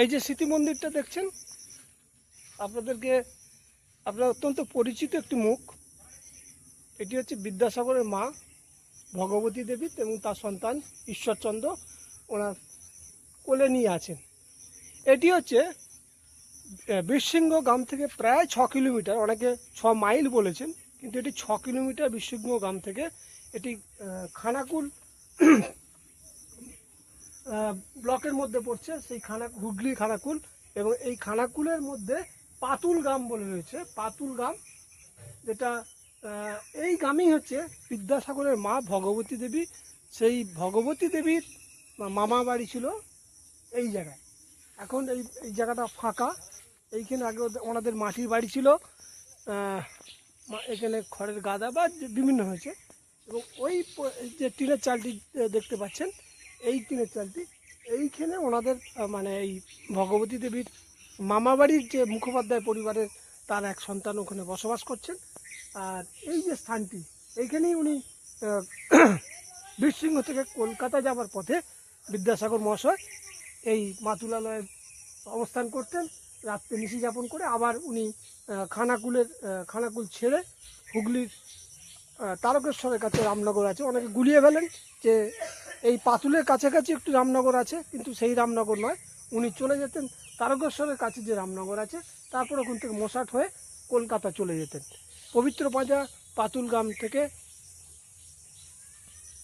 এই যে স্মৃতি মন্দিরটা দেখছেন, আপনার অত্যন্ত পরিচিত একটি মুখ। এটি হচ্ছে বিদ্যাসাগরের মা ভগবতী দেবী এবং তার সন্তান ঈশ্বরচন্দ্র ওনার কোলে নিয়ে আছেন। এটি হচ্ছে বীরসিংহ গ্রাম থেকে প্রায় 6 কিলোমিটার, অনেকে 6 মাইল বলেছেন, কিন্তু এটি 6 কিলোমিটার বীরসিংহ গ্রাম থেকে। এটি খানাকুল ব্লকের মধ্যে পড়ছে, সেই হুগলি খানাকুল। এবং এই খানাকুলের মধ্যে পাতুল গ্রাম বলে রয়েছে, পাতুল গ্রাম, যেটা এই গ্রামেই হচ্ছে বিদ্যাসাগরের মা ভগবতী দেবী। সেই ভগবতী দেবীর মামা বাড়ি ছিল এই জায়গায়। এখন এই জায়গাটা ফাঁকা। এইখানে আগে ওনাদের মাটির বাড়ি ছিল, এখানে খড়ের গাদা বা বিভিন্ন হয়েছে। এবং ওই যে টিনের চালটি দেখতে পাচ্ছেন, এই টিনের চালটি, এইখানে ওনাদের মানে এই ভগবতী দেবীর মামাবাড়ির যে মুখোপাধ্যায় পরিবারের তার এক সন্তান ওখানে বসবাস করছেন। আর এই যে স্থানটি, এইখানেই উনি বীরসিংহ থেকে কলকাতা যাবার পথে বিদ্যাসাগর মহাশয় এই মাতুলালয়ে অবস্থান করতেন। রাত্রে নিশি যাপন করে আবার উনি খানাকুল ছেড়ে হুগলির তারকেশ্বরের কাছে রামনগর আছে, অনেকে গুলিয়ে ফেলেন যে এই পাতুলের কাছাকাছি একটু রামনগর আছে, কিন্তু সেই রামনগর নয়। উনি চলে যেতেন তারকেশ্বরের কাছে যে রামনগর আছে, তারপর ওখান থেকে মোসাট হয়ে কলকাতা চলে যেতেন। পবিত্র পাঁজা পাতুল গ্রাম থেকে